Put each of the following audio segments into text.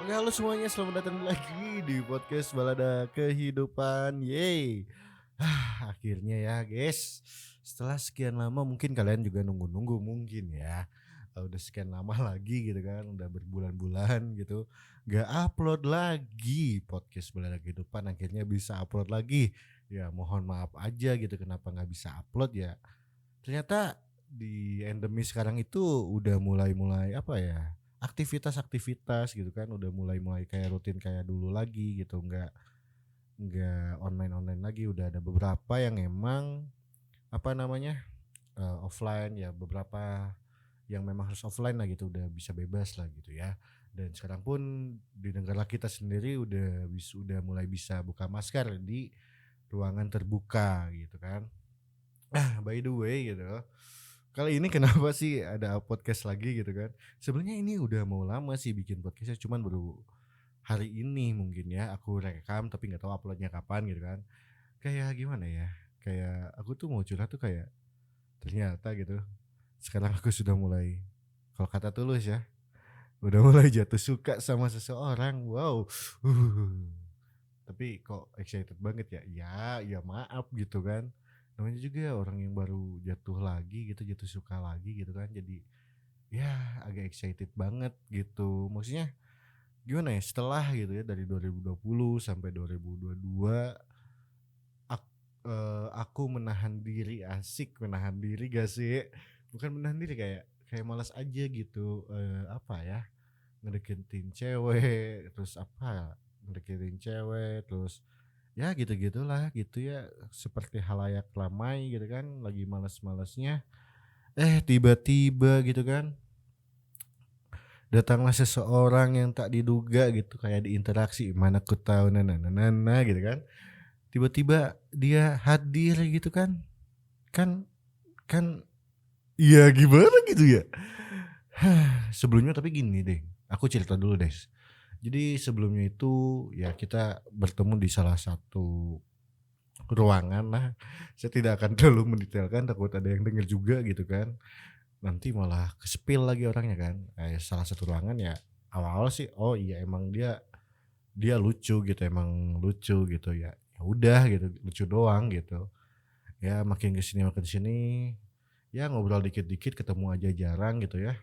Oke, halo semuanya, selamat datang lagi di podcast Balada Kehidupan. Yeay. Akhirnya ya, guys. Setelah sekian lama mungkin kalian juga nunggu-nunggu mungkin ya. Udah sekian lama lagi gitu kan, udah berbulan-bulan gitu gak upload lagi podcast Balada Kehidupan, akhirnya bisa upload lagi. Ya mohon maaf aja gitu kenapa nggak bisa upload ya. Ternyata di endemi sekarang itu udah mulai-mulai apa ya, aktivitas-aktivitas gitu kan, udah mulai-mulai kayak rutin kayak dulu lagi gitu, nggak online-online lagi, udah ada beberapa yang emang apa namanya, offline ya, beberapa yang memang harus offline lah gitu, udah bisa bebas lah gitu ya. Dan sekarang pun di negara kita sendiri udah mulai bisa buka masker di ruangan terbuka gitu kan. By the way gitu, kali ini kenapa sih ada podcast lagi gitu kan. Sebenarnya ini udah mau lama sih bikin podcastnya, cuman baru hari ini mungkin ya aku rekam tapi nggak tahu uploadnya kapan gitu kan. Kayak gimana ya, kayak aku tuh mau curhat tuh kayak ternyata gitu, sekarang aku sudah mulai, kalau kata Tulus ya, udah mulai jatuh suka sama seseorang. Wow. Tapi kok excited banget ya? Ya maaf gitu kan. Namanya juga orang yang baru jatuh lagi gitu, jatuh suka lagi gitu kan. Jadi ya agak excited banget gitu. Maksudnya gimana ya? Setelah gitu ya dari 2020 sampai 2022 aku menahan diri, asik menahan diri gak sih? Bukan menahan diri, kayak kayak malas aja gitu. Apa ya? Ngedeketin cewek, terus apa? Ngedeketin cewek, terus ya gitu-gitulah gitu ya, seperti halayak ramai gitu kan, lagi malas-malasnya tiba-tiba gitu kan datanglah seseorang yang tak diduga gitu, kayak di interaksi mana ku tahu nana gitu kan, tiba-tiba dia hadir gitu kan. kan kan iya gimana gitu ya. Sebelumnya tapi gini deh, aku cerita dulu deh. Jadi sebelumnya itu ya kita bertemu di salah satu ruangan lah. Saya tidak akan terlalu mendetailkan, takut ada yang denger juga gitu kan. Nanti malah ke-spill lagi orangnya kan. Salah satu ruangan ya, awal-awal sih oh iya emang dia dia lucu gitu, emang lucu gitu ya. Ya udah gitu, lucu doang gitu. Ya makin ke sini ya ngobrol dikit-dikit, ketemu aja jarang gitu ya.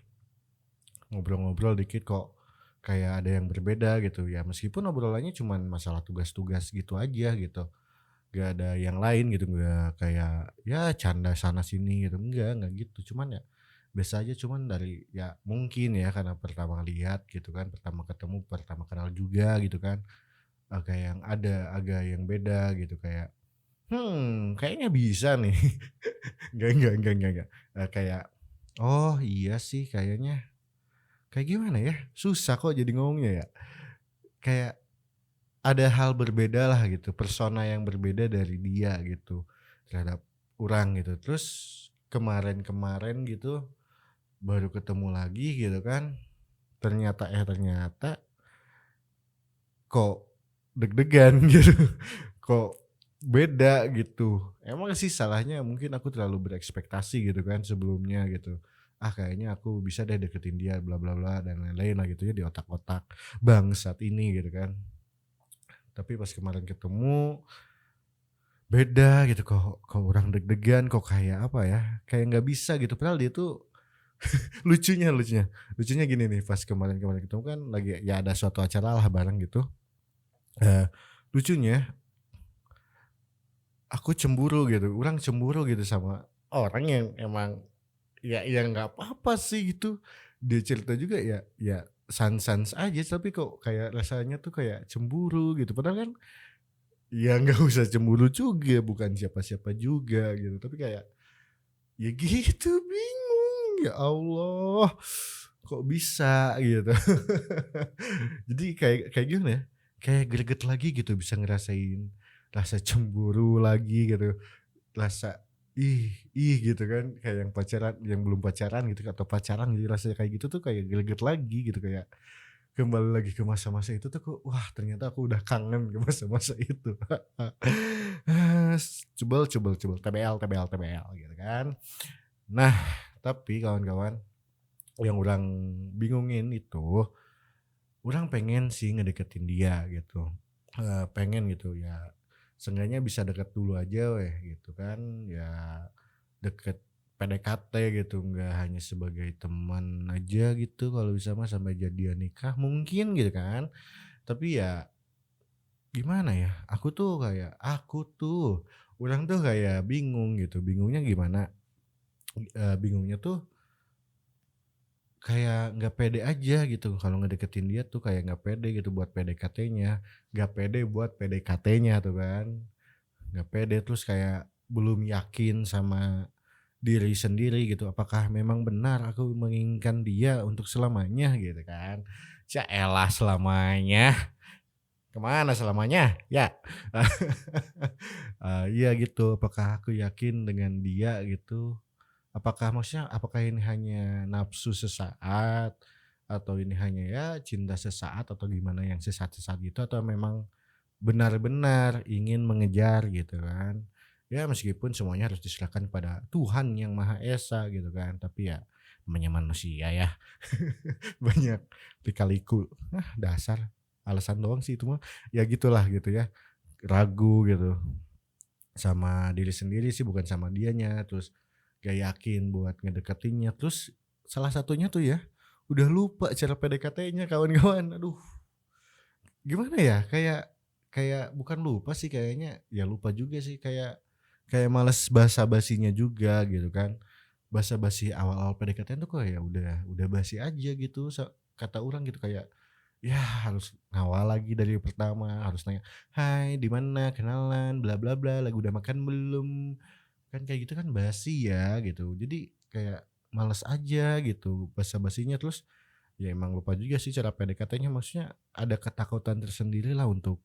Ngobrol-ngobrol dikit kok kayak ada yang berbeda gitu ya, meskipun obrolannya cuman masalah tugas-tugas gitu aja gitu. Gak ada yang lain gitu, nggak kayak ya canda sana sini gitu, enggak gitu, cuman ya biasa aja, cuman dari ya mungkin ya karena pertama lihat gitu kan, pertama ketemu, pertama kenal juga gitu kan, kayak yang ada agak yang beda gitu, kayak, kayaknya bisa nih. Enggak, kayak, oh iya sih kayaknya, kayak gimana ya, susah kok jadi ngomongnya ya, kayak ada hal berbeda lah gitu, persona yang berbeda dari dia gitu, terhadap orang gitu. Terus kemarin-kemarin gitu, baru ketemu lagi gitu kan, ternyata kok deg-degan gitu, kok beda gitu. Emang sih salahnya mungkin aku terlalu berekspektasi gitu kan sebelumnya gitu. Kayaknya aku bisa deh deketin dia bla bla bla dan lain-lain lah gitu ya, di otak-otak bangsat ini gitu kan. Tapi pas kemarin ketemu beda gitu, kok orang deg-degan, kok kayak apa ya, kayak nggak bisa gitu, padahal dia tuh lucunya gini nih, pas kemarin-kemarin ketemu kan lagi ya ada suatu acara lah bareng gitu, eee, lucunya aku cemburu gitu, orang cemburu gitu sama orang yang emang ya nggak apa-apa sih gitu. Dia cerita juga ya sans-sans aja, tapi kok kayak rasanya tuh kayak cemburu gitu, padahal kan ya nggak usah cemburu juga, bukan siapa-siapa juga gitu, tapi kayak ya gitu, bingung, ya Allah, kok bisa gitu. Jadi kayak kayak gimana ya, kayak greget lagi gitu bisa ngerasain rasa cemburu lagi gitu, rasa ih ih gitu kan, kayak yang pacaran, yang belum pacaran gitu atau pacaran gitu, rasanya kayak gitu tuh kayak greget lagi gitu, kayak kembali lagi ke masa-masa itu tuh kok, wah ternyata aku udah kangen ke masa-masa itu. Cebel, TBL gitu kan. Nah, tapi kawan-kawan, yang orang bingungin itu, Orang pengen sih ngedeketin dia gitu, pengen gitu ya, seenggaknya bisa deket dulu aja weh gitu kan, ya deket PDKT gitu, nggak hanya sebagai teman aja gitu, kalau bisa mah sampai jadian nikah mungkin gitu kan. Tapi ya gimana ya, orang tuh kayak bingung gitu, bingungnya gimana, bingungnya tuh kayak nggak pede aja gitu kalau ngedeketin dia tuh kayak nggak pede gitu buat PDKT-nya, nggak pede buat PDKT-nya tuh kan, nggak pede terus kayak belum yakin sama diri sendiri gitu, apakah memang benar aku menginginkan dia untuk selamanya gitu kan. Yaelah selamanya, kemana selamanya? Ya. Iya gitu, apakah aku yakin dengan dia gitu, apakah ini hanya nafsu sesaat, atau ini hanya ya cinta sesaat atau gimana yang sesaat-sesaat gitu, atau memang benar-benar ingin mengejar gitu kan. Ya meskipun semuanya harus diserahkan kepada Tuhan Yang Maha Esa gitu kan, tapi ya namanya manusia ya, banyak lika-liku, dasar alasan doang sih itu mah, ya gitulah gitu ya, ragu gitu sama diri sendiri sih bukan sama dianya, terus gak yakin buat ngedeketinnya, terus salah satunya tuh ya, udah lupa cara PDKT-nya kawan-kawan. Aduh, gimana ya, kayak kayak bukan lupa sih kayaknya, ya lupa juga sih, kayak kayak males basa-basinya juga gitu kan. Basa-basi awal-awal PDKT tuh kayak udah basi aja gitu, kata orang gitu, kayak ya harus ngawal lagi dari pertama, harus nanya, "Hai, di mana? Kenalan, bla bla bla, lagi udah makan belum?" Kan kayak gitu kan basi ya gitu. Jadi kayak males aja gitu basa-basinya, terus ya emang lupa juga sih cara PDKT-nya, maksudnya ada ketakutan tersendiri lah untuk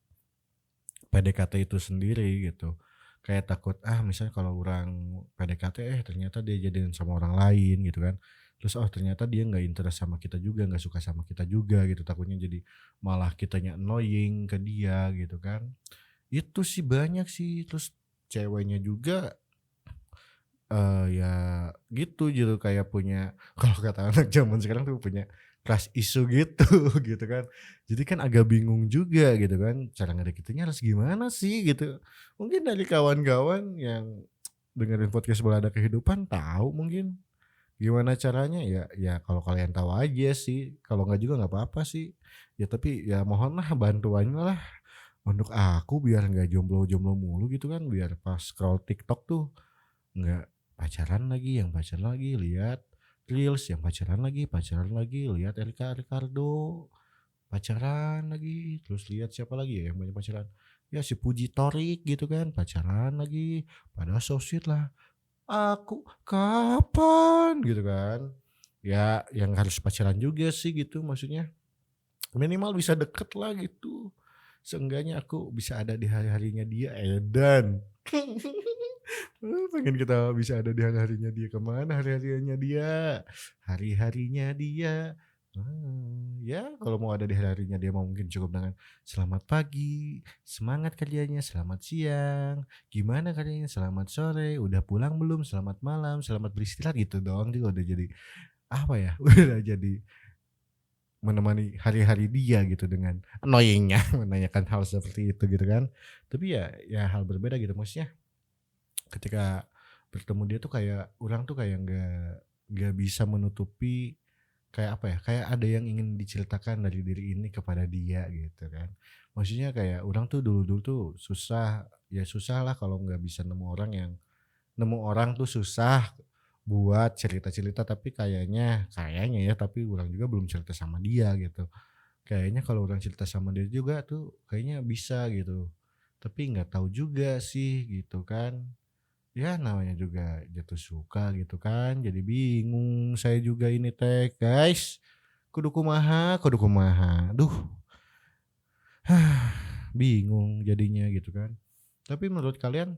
PDKT itu sendiri gitu. Kayak takut, misalnya kalau orang PDKT, ternyata dia jadian sama orang lain gitu kan. Terus, ternyata dia nggak interest sama kita juga, nggak suka sama kita juga gitu. Takutnya jadi malah kitanya annoying ke dia gitu kan. Itu sih banyak sih. Terus ceweknya juga ya gitu gitu kayak punya kalau kata anak zaman sekarang tuh punya trust issue gitu gitu kan. Jadi kan agak bingung juga gitu kan cara ngedeketinnya harus gimana sih gitu. Mungkin dari kawan-kawan yang dengerin podcast Balada Kehidupan tahu mungkin gimana caranya, ya kalau kalian tahu aja sih, kalau nggak juga nggak apa-apa sih. Ya tapi ya mohonlah bantuannya lah untuk aku biar nggak jomblo-jomblo mulu gitu kan, biar pas scroll TikTok tuh nggak pacaran lagi, yang pacaran lagi, lihat reels, yang pacaran lagi, lihat Erika Ricardo, pacaran lagi, terus lihat siapa lagi ya yang banyak pacaran. Ya si Puji Torik gitu kan, pacaran lagi, padahal so sweet lah. Aku kapan gitu kan. Ya yang harus pacaran juga sih gitu maksudnya. Minimal bisa deket lah gitu. Seenggaknya aku bisa ada di hari-harinya dia, edan. Pengen kita bisa ada di hari-harinya dia, kemana hari-harinya dia? Hari-harinya dia, ya kalau mau ada di hari-harinya dia mau mungkin cukup dengan, "Selamat pagi, semangat kerjanya, selamat siang, gimana kerjanya, selamat sore, udah pulang belum, selamat malam, selamat beristirahat," gitu doang juga udah jadi, apa ya, udah jadi menemani hari-hari dia gitu dengan annoying-nya menanyakan hal seperti itu gitu kan. Tapi ya hal berbeda gitu, maksudnya ketika bertemu dia tuh kayak orang tuh kayak nggak bisa menutupi, kayak apa ya, kayak ada yang ingin diceritakan dari diri ini kepada dia gitu kan. Maksudnya kayak orang tuh dulu-dulu tuh susah, ya susah lah kalau nggak bisa nemu orang tuh susah buat cerita-cerita, tapi kayaknya ya, tapi orang juga belum cerita sama dia gitu. Kayaknya kalau orang cerita sama dia juga tuh kayaknya bisa gitu. Tapi nggak tahu juga sih gitu kan. Ya namanya juga jatuh suka gitu kan, jadi bingung saya juga ini teh, guys. Kudu kumaha, duh, bingung jadinya gitu kan. Tapi menurut kalian,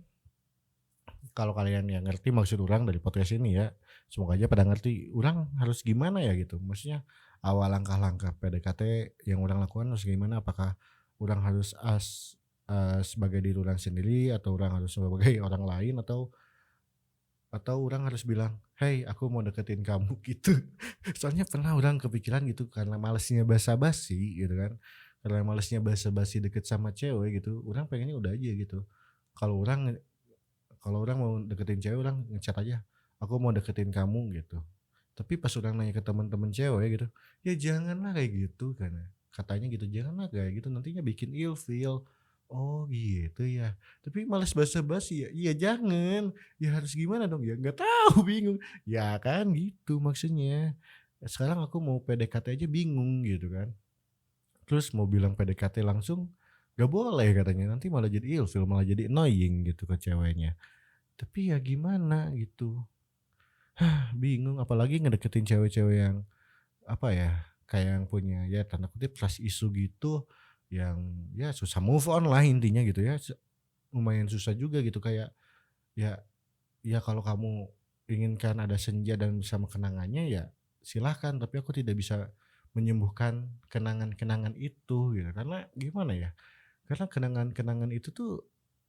kalau kalian yang ngerti maksud orang dari podcast ini ya, semoga aja pada ngerti orang harus gimana ya gitu. Maksudnya awal langkah-langkah PDKT yang orang lakukan harus gimana, apakah orang harus sebagai diri orang sendiri, atau orang harus sebagai orang lain, atau atau orang harus bilang, "Hey, aku mau deketin kamu," gitu. Soalnya pernah orang kepikiran gitu karena malesnya basa-basi gitu kan, karena malesnya basa-basi deket sama cewek gitu, orang pengennya udah aja gitu. Kalau orang kalau orang mau deketin cewek orang nge-chat aja, "Aku mau deketin kamu," gitu. Tapi pas orang nanya ke teman-teman cewek gitu, "Ya janganlah kayak gitu," katanya gitu, "Janganlah kayak gitu nantinya bikin ilfeel." Oh gitu ya, tapi males basa-basi ya? Iya jangan, ya harus gimana dong? Ya nggak tahu bingung, ya kan gitu maksudnya. Sekarang aku mau PDKT aja bingung gitu kan, terus mau bilang PDKT langsung, nggak boleh katanya, nanti malah jadi ilfeel, malah jadi annoying gitu ke ceweknya. Tapi ya gimana gitu, bingung apalagi ngedeketin cewek-cewek yang, apa ya, kayak yang punya ya tanda kutip trust issue gitu, yang ya susah move on lah intinya gitu ya, lumayan susah juga gitu kayak, ya ya kalau kamu inginkan ada senja dan bersama kenangannya ya silahkan, tapi aku tidak bisa menyembuhkan kenangan-kenangan itu gitu. Karena gimana ya, karena kenangan-kenangan itu tuh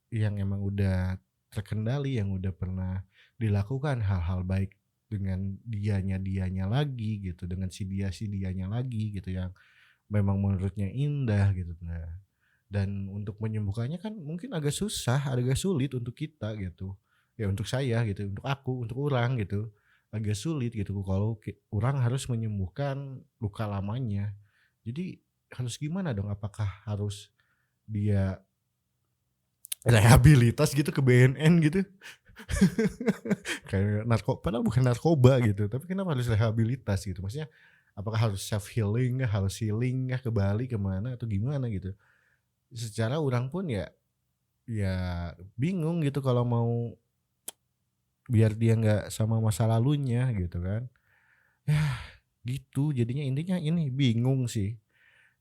yang emang udah terkendali, yang udah pernah dilakukan hal-hal baik dengan dianya-dianya lagi gitu, dengan si dianya lagi gitu yang memang menurutnya indah gitu. Nah, dan untuk menyembuhkannya kan mungkin agak susah, agak sulit untuk kita gitu. Ya untuk saya gitu, untuk aku, untuk orang gitu. Agak sulit gitu kalau orang harus menyembuhkan luka lamanya. Jadi harus gimana dong? Apakah harus dia rehabilitas gitu ke BNN gitu? Kayak padahal bukan narkoba gitu, tapi kenapa harus rehabilitas gitu? Maksudnya apakah harus self healing kah, harus healing kah, ke Bali, ke mana atau gimana gitu? Secara orang pun ya bingung gitu kalau mau biar dia nggak sama masa lalunya gitu kan. Ya gitu jadinya intinya ini bingung sih.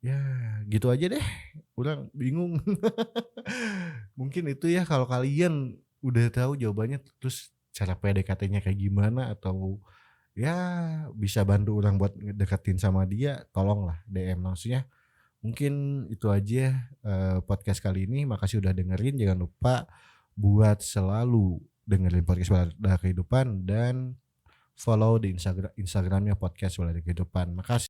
Ya gitu aja deh, urang bingung. Mungkin itu ya kalau kalian udah tahu jawabannya terus cara PDKT-nya kayak gimana atau ya bisa bantu orang buat ngedeketin sama dia, tolonglah DM maksudnya. Mungkin itu aja, podcast kali ini. Makasih udah dengerin, jangan lupa buat selalu dengerin podcast Balada Kehidupan dan follow di Instagramnya podcast Balada Kehidupan. Makasih.